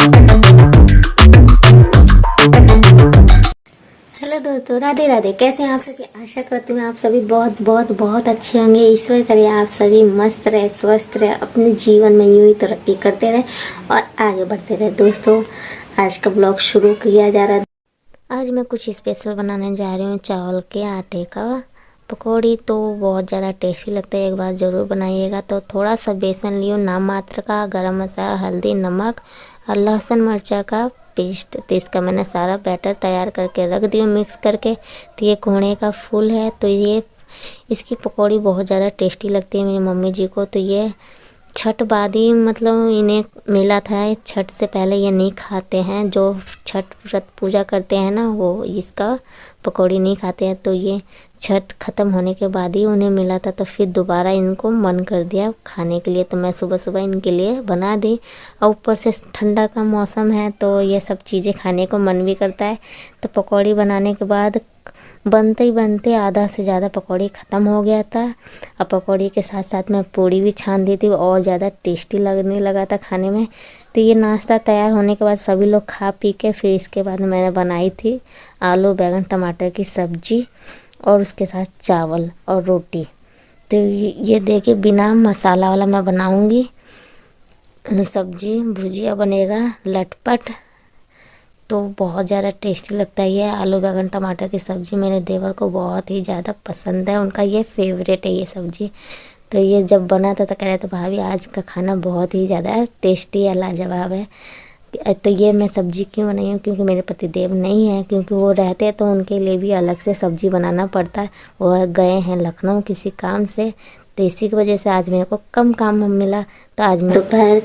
Hello दोस्तों, राधे राधे। कैसे हैं आप सभी? आशा करती हूँ आप सभी बहुत बहुत बहुत अच्छे होंगे। ईश्वर करे आप सभी मस्त रहे, स्वस्थ रहे, अपने जीवन में यूं ही तरक्की करते रहे और आगे बढ़ते रहे। दोस्तों, आज का ब्लॉग शुरू किया जा रहा है। आज मैं कुछ स्पेशल बनाने जा रही हूँ। चावल के आटे का पकौड़ी तो बहुत ज़्यादा टेस्टी लगता है, एक बार ज़रूर बनाइएगा। तो थोड़ा सा बेसन लियो, नाम मात्र का, गरम मसाला, हल्दी, नमक और लहसुन मिर्चा का पेस्ट। तो इसका मैंने सारा बैटर तैयार करके रख दिया मिक्स करके। तो ये कोहड़े का फूल है। तो ये इसकी पकौड़ी बहुत ज़्यादा टेस्टी लगती है मेरी मम्मी जी को। तो ये छठ बाद ही मतलब इन्हें मिला था। छठ से पहले ये नहीं खाते हैं, जो छठ व्रत पूजा करते हैं ना, वो इसका पकौड़ी नहीं खाते हैं। तो ये छठ ख़त्म होने के बाद ही उन्हें मिला था। तो फिर दोबारा इनको मन कर दिया खाने के लिए। तो मैं सुबह सुबह इनके लिए बना दी। और ऊपर से ठंडा का मौसम है तो ये सब चीज़ें खाने को मन भी करता है। तो पकौड़ी बनाने के बाद बनते ही बनते आधा से ज़्यादा पकौड़ी ख़त्म हो गया था। और पकौड़ी के साथ साथ मैं पूड़ी भी छान दी थी, और ज़्यादा टेस्टी लगने लगा था खाने में। तो ये नाश्ता तैयार होने के बाद सभी लोग खा पी के फिर इसके बाद मैंने बनाई थी आलू बैंगन टमाटर की सब्जी और उसके साथ चावल और रोटी। तो ये देखिए, बिना मसाला वाला मैं बनाऊंगी। सब्जी भुजिया बनेगा लटपट, तो बहुत ज़्यादा टेस्टी लगता है। ये आलू बैंगन टमाटर की सब्ज़ी मेरे देवर को बहुत ही ज़्यादा पसंद है, उनका ये फेवरेट है ये सब्ज़ी। तो ये जब बना था तो कह रहे थे भाभी आज का खाना बहुत ही ज़्यादा टेस्टी है, लाजवाब है। तो ये मैं सब्ज़ी क्यों बनाई हूँ, क्योंकि मेरे पतिदेव नहीं है, क्योंकि वो रहते हैं तो उनके लिए भी अलग से सब्ज़ी बनाना पड़ता है। वो गए हैं लखनऊ किसी काम से, तो इसी की वजह से आज मेरे को कम काम मिला। तो आज दोपहर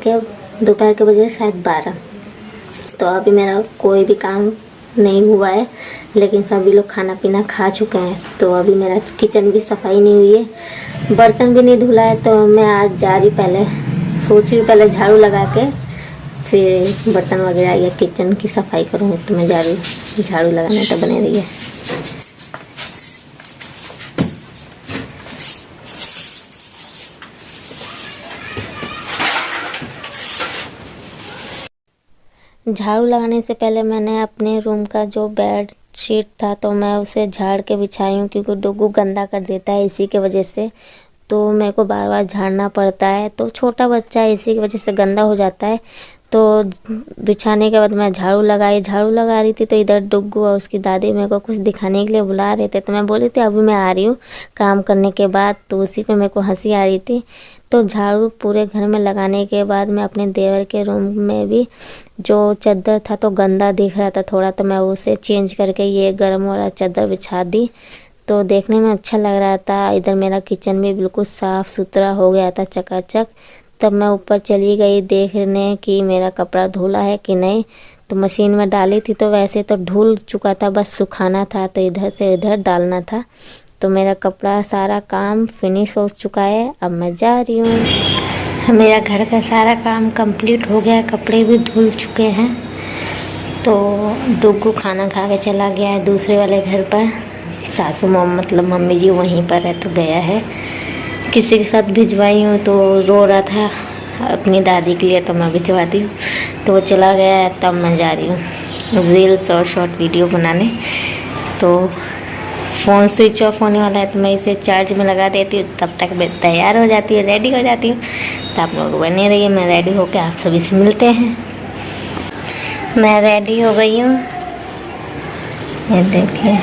के बजे शायद 12। तो अभी मेरा कोई भी काम नहीं हुआ है, लेकिन सभी लोग खाना पीना खा चुके हैं। तो अभी मेरा किचन भी सफाई नहीं हुई है, बर्तन भी नहीं धुला है। तो मैं आज जा रही, पहले सोच रही पहले झाड़ू लगा के फिर बर्तन वगैरह या किचन की सफाई करूँगी। तो मैं जा रही हूँ झाड़ू लगाने। तो बने रही है। झाड़ू लगाने से पहले मैंने अपने रूम का जो बेड शीट था तो मैं उसे झाड़ के बिछाई हूँ, क्योंकि डुगू गंदा कर देता है इसी के वजह से। तो मेरे को बार बार झाड़ना पड़ता है। तो छोटा बच्चा है, इसी की वजह से गंदा हो जाता है। तो बिछाने के बाद मैं झाड़ू लगा रही थी। तो इधर डुगू और उसकी दादी मेरे को कुछ दिखाने के लिए बुला रहे थे। तो मैं बोली थी अभी मैं आ रही हूँ काम करने के बाद। तो उसी पे मेरे को हंसी आ रही थी। तो झाड़ू पूरे घर में लगाने के बाद मैं अपने देवर के रूम में भी जो चादर था तो गंदा दिख रहा था थोड़ा, तो मैं उसे चेंज करके ये गर्म वाला चादर बिछा दी। तो देखने में अच्छा लग रहा था। इधर मेरा किचन भी बिल्कुल साफ़ सुथरा हो गया था, चकाचक। तब मैं ऊपर चली गई देखने कि मेरा कपड़ा धुला है कि नहीं। तो मशीन में डाली थी तो वैसे तो धुल चुका था, बस सुखाना था। तो इधर से इधर डालना था। तो मेरा कपड़ा सारा काम फिनिश हो चुका है। अब मैं जा रही हूँ। मेरा घर का सारा काम कंप्लीट हो गया, कपड़े भी धुल चुके हैं। तो डुगू खाना खा के चला गया है दूसरे वाले घर पर। सासू मतलब मम्मी जी वहीं पर है, तो गया है। किसी के साथ भिजवाई हूँ तो रो रहा था अपनी दादी के लिए, तो मैं भिजवाती हूँ। तो वो चला गया है, तब मैं जा रही हूँ रील्स और शॉर्ट वीडियो बनाने। तो फ़ोन स्विच ऑफ होने वाला है, तो मैं इसे चार्ज में लगा देती हूँ। तब तक मैं तैयार हो जाती हूँ, रेडी हो जाती हूँ। तो आप लोग बने रहिए, मैं रेडी होकर आप सभी से मिलते हैं। मैं रेडी हो गई हूँ, ये देखिए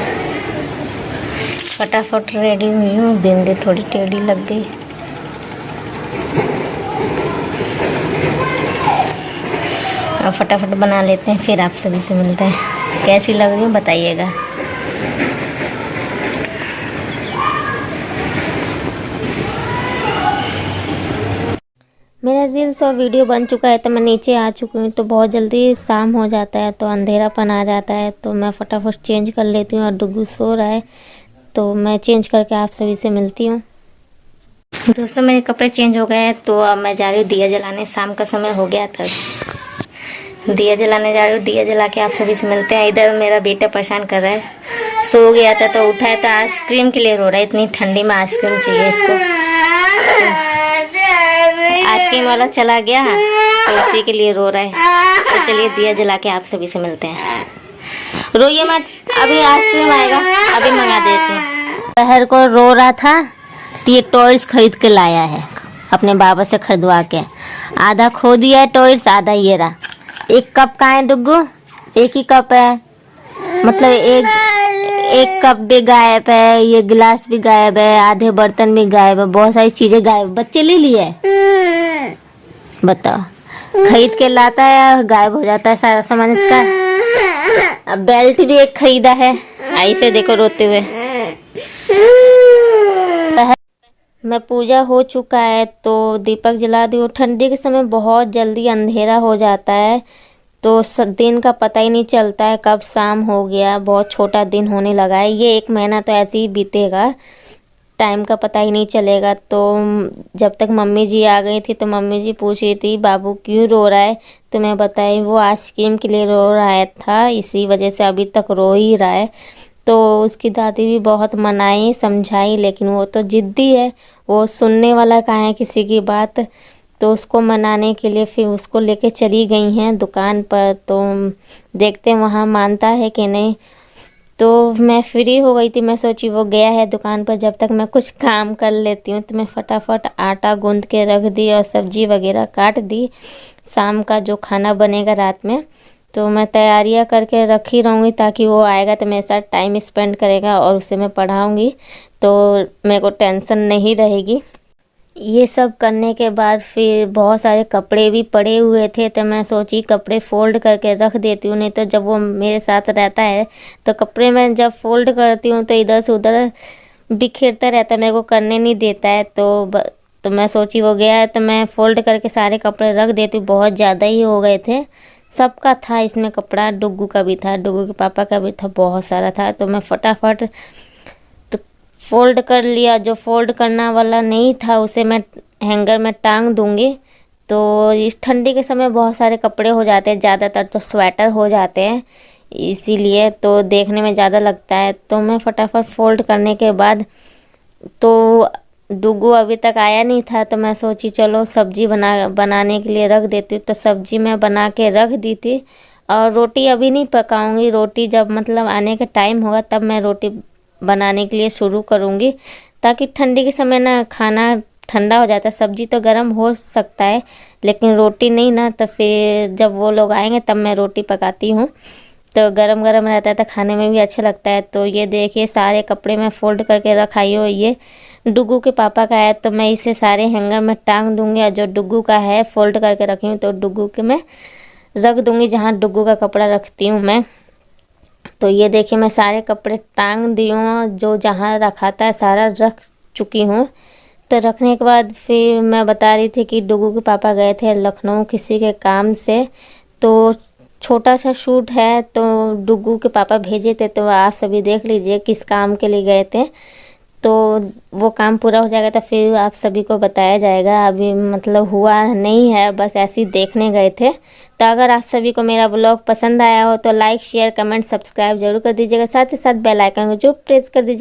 फटाफट रेडी हुई हूँ। बिंदी थोड़ी टेढ़ी लग गई। अब फटाफट बना लेते हैं, फिर आप सभी से मिलते हैं। कैसी लग रही है बताइएगा। मेरा रील्स और वीडियो बन चुका है, तो मैं नीचे आ चुकी हूँ। तो बहुत जल्दी शाम हो जाता है, तो अंधेरापन आ जाता है। तो मैं फटाफट चेंज कर लेती हूँ। और डुगू सो रहा है, तो मैं चेंज करके आप सभी से मिलती हूँ। दोस्तों, मेरे कपड़े चेंज हो गए हैं, तो अब मैं जा रही हूँ दिया जलाने। शाम का समय हो गया था, दिया जलाने जा रही हूँ। दिया जला के आप सभी से मिलते हैं। इधर मेरा बेटा परेशान कर रहा है, सो गया था तो उठा है, तो आइसक्रीम के लिए रो रहा है। इतनी ठंडी में आइसक्रीम चाहिए इसको। आइसक्रीम वाला चला गया तो उसी के लिए रो रहा है। तो चलिए दिया जला के आप सभी से मिलते हैं। रोइए मत, अभी आइसक्रीम आएगा, अभी मंगा देती हूँ। शहर को रो रहा था तो ये टॉयज खरीद के लाया है अपने बाबा से खरीदवा के। आधा खो दिया है टॉयज, आधा ये रहा। एक कप कहाँ है डुग्गू? एक ही कप है, मतलब एक कप भी गायब है, ये गिलास भी गायब है, आधे बर्तन भी गायब है, बहुत सारी चीजें गायब। बच्चे ले लिए, बताओ। खरीद के लाता है, गायब हो जाता है सारा सामान इसका। अब बेल्ट भी एक खरीदा है, ऐसे देखो रोते हुए। मैं पूजा हो चुका है तो दीपक जला दी हूँ। ठंडी के समय बहुत जल्दी अंधेरा हो जाता है तो दिन का पता ही नहीं चलता है कब शाम हो गया। बहुत छोटा दिन होने लगा है। ये 1 महीना तो ऐसे ही बीतेगा, टाइम का पता ही नहीं चलेगा। तो जब तक मम्मी जी आ गई थी तो मम्मी जी पूछ रही थी बाबू क्यों रो रहा है, तो मैं बताई वो आइसक्रीम के लिए रो रहा था, इसी वजह से अभी तक रो ही रहा है। तो उसकी दादी भी बहुत मनाई समझाई, लेकिन वो तो ज़िद्दी है, वो सुनने वाला कहाँ है किसी की बात। तो उसको मनाने के लिए फिर उसको लेके चली गई हैं दुकान पर। तो देखते हैं वहाँ मानता है कि नहीं। तो मैं फ्री हो गई थी, मैं सोची वो गया है दुकान पर, जब तक मैं कुछ काम कर लेती हूँ। तो मैं फटाफट आटा गूंद के रख दी और सब्जी वगैरह काट दी। शाम का जो खाना बनेगा रात में तो मैं तैयारियां करके रख ही रहूँगी, ताकि वो आएगा तो मेरे साथ टाइम स्पेंड करेगा और उसे मैं पढ़ाऊँगी तो मेरे को टेंशन नहीं रहेगी। ये सब करने के बाद फिर बहुत सारे कपड़े भी पड़े हुए थे तो मैं सोची कपड़े फ़ोल्ड करके रख देती हूँ, नहीं तो जब वो मेरे साथ रहता है तो कपड़े मैं जब फ़ोल्ड करती हूँ तो इधर से उधर बिखेरता रहता है, मेरे को करने नहीं देता है। तो मैं सोची वो गया है तो मैं फ़ोल्ड करके सारे कपड़े रख देती हूँ। बहुत ज़्यादा ही हो गए थे, सबका था इसमें कपड़ा, डुग्गू का भी था, डुग्गू के पापा का भी था, बहुत सारा था। तो मैं फटाफट फ़ोल्ड कर लिया। जो फ़ोल्ड करना वाला नहीं था उसे मैं हैंगर में टांग दूंगी। तो इस ठंडी के समय बहुत सारे कपड़े हो जाते हैं, ज़्यादातर तो स्वेटर हो जाते हैं, इसीलिए तो देखने में ज़्यादा लगता है। तो मैं फटाफट फ़ोल्ड करने के बाद तो डुग्गू अभी तक आया नहीं था तो मैं सोची चलो सब्जी बनाने के लिए रख देती हूँ। तो सब्जी मैं बना के रख दी थी और रोटी अभी नहीं पकाऊंगी, रोटी जब मतलब आने का टाइम होगा तब मैं रोटी बनाने के लिए शुरू करूँगी, ताकि ठंडी के समय ना खाना ठंडा हो जाता है। सब्जी तो गर्म हो सकता है लेकिन रोटी नहीं ना, तो फिर जब वो लोग आएंगे तब मैं रोटी पकाती हूँ तो गरम गरम रहता है तो खाने में भी अच्छा लगता है। तो ये देखिए सारे कपड़े मैं फ़ोल्ड करके रखाई हूँ। ये डुग्गू के पापा का है तो मैं इसे सारे हैंगर में टांग दूँगी, और जो डुग्गू का है फ़ोल्ड करके रखी हूँ तो डुग्गू के मैं रख दूँगी जहाँ डुग्गू का कपड़ा रखती हूँ मैं। तो ये देखिए मैं सारे कपड़े टांग दी हूँ, जो जहाँ रखा था सारा रख चुकी हूँ। तो रखने के बाद फिर मैं बता रही थी कि डुग्गू के पापा गए थे लखनऊ किसी के काम से, तो छोटा सा शूट है तो डुग्गू के पापा भेजे थे। तो आप सभी देख लीजिए किस काम के लिए गए थे, तो वो काम पूरा हो जाएगा तो फिर आप सभी को बताया जाएगा। अभी मतलब हुआ नहीं है, बस ऐसे ही देखने गए थे। तो अगर आप सभी को मेरा ब्लॉग पसंद आया हो तो लाइक शेयर कमेंट सब्सक्राइब जरूर कर दीजिएगा, साथ ही साथ बेल आइकन को जो प्रेस कर दीजिए।